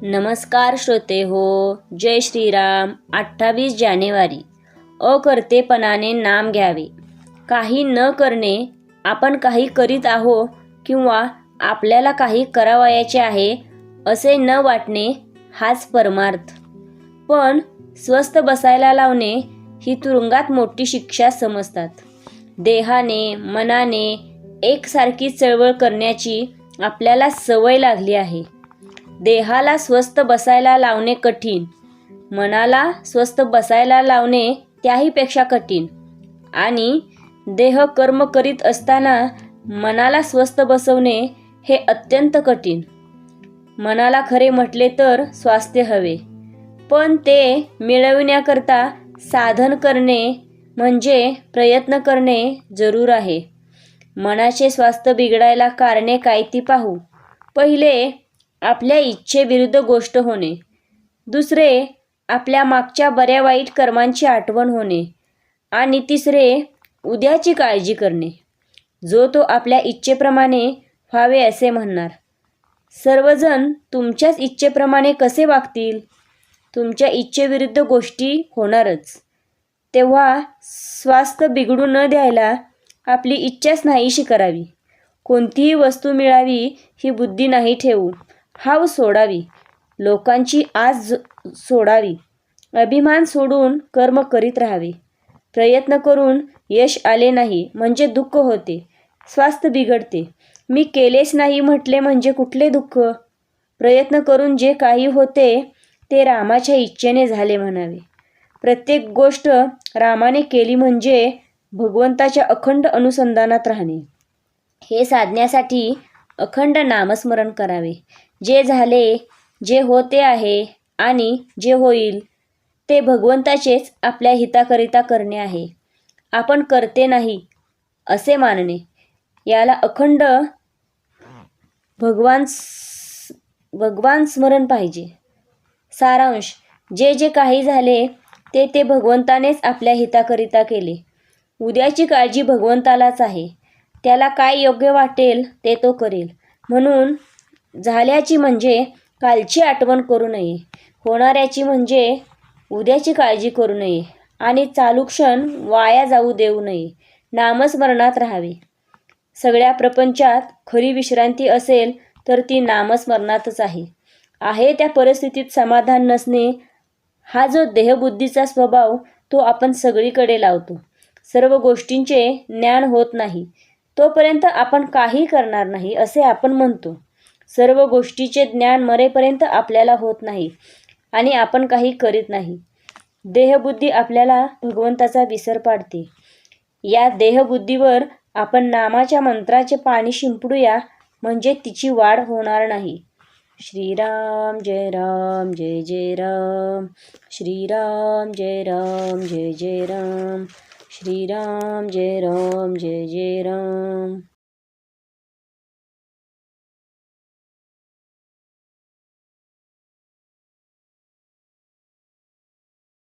नमस्कार श्रोते हो, जय श्रीराम. 28 जानेवारी. अकर्तेपणाने नाम घ्यावे. काही न करणे, आपण काही करीत आहो किंवा आपल्याला काही करावयाचे आहे असे न वाटणे हाच परमार्थ. पण स्वस्थ बसायला लावणे ही तुरुंगात मोठी शिक्षा समजतात. देहाने मनाने एकसारखी चळवळ करण्याची आपल्याला सवय लागली आहे. देहाला स्वस्थ बसायला लावणे कठीण, मनाला स्वस्थ बसायला लावणे त्याहीपेक्षा कठीण आणि देह कर्म करीत असताना मनाला स्वस्थ बसवणे हे अत्यंत कठीण. मनाला खरे म्हटले तर स्वास्थ्य हवे, पण ते मिळविण्याकरता साधन करणे म्हणजे प्रयत्न करणे जरूर आहे. मनाचे स्वास्थ्य बिघडायला कारणे काय ती पाहू. पहिले, आपल्या इच्छेविरुद्ध गोष्ट होणे. दुसरे, आपल्या मागच्या बऱ्या वाईट कर्मांची आठवण होणे. आणि तिसरे, उद्याची काळजी करणे. जो तो आपल्या इच्छेप्रमाणे व्हावे असे म्हणणार. सर्वजण तुमच्याच इच्छेप्रमाणे कसे वागतील? तुमच्या इच्छेविरुद्ध गोष्टी होणारच. तेव्हा स्वास्थ्य बिघडू न द्यायला आपली इच्छाच नाहीशी करावी. कोणतीही वस्तू मिळावी ही बुद्धी नाही ठेवू. हाव सोडावी. लोकांची आस सोडावी. अभिमान सोडून कर्म करीत राहावे. प्रयत्न करून यश आले नाही म्हणजे दुःख होते, स्वास्थ्य बिघडते. मी केलेच नाही म्हटले म्हणजे कुठले दुःख? प्रयत्न करून जे काही होते ते रामाच्या इच्छेने झाले म्हणावे. प्रत्येक गोष्ट रामाने केली म्हणजे भगवंताच्या अखंड अनुसंधानात राहणे. हे साधण्यासाठी अखंड नामस्मरण करावे. जे झाले, जे होते आहे आणि जे होईल ते भगवंताचेच आपल्या हिताकरिता करणे आहे. आपण करते नाही असे मानणे, याला अखंड भगवान स्मरण पाहिजे. सारांश, जे जे काही झाले ते ते भगवंतानेच आपल्या हिताकरिता केले. उद्याची काळजी भगवंतालाच आहे. त्याला काय योग्य वाटेल ते तो करेल. म्हणून झाल्याची म्हणजे कालची आठवण करू नये, होणाऱ्याची म्हणजे उद्याची काळजी करू नये आणि चालू क्षण वाया जाऊ देऊ नये. नामस्मरणात राहावे. सगळ्या प्रपंचात खरी विश्रांती असेल तर ती नामस्मरणातच आहे. त्या परिस्थितीत समाधान नसणे हा जो देहबुद्धीचा स्वभाव तो आपण सगळीकडे लावतो. सर्व गोष्टींचे ज्ञान होत नाही तोपर्यंत आपण काही करणार नाही असे आपण म्हणतो. सर्व गोष्टीचे ज्ञान मरेपर्यंत आपल्याला होत नाही आणि आपण काही करीत नाही. देहबुद्धी आपल्याला भगवंताचा विसर पाडते. या देहबुद्धीवर आपण नामाच्या मंत्राचे पाणी शिंपडूया म्हणजे तिची वाढ होणार नाही. श्रीराम जय राम जय जय राम. श्रीराम जय राम जय जय राम. श्रीराम जय राम जय जय राम.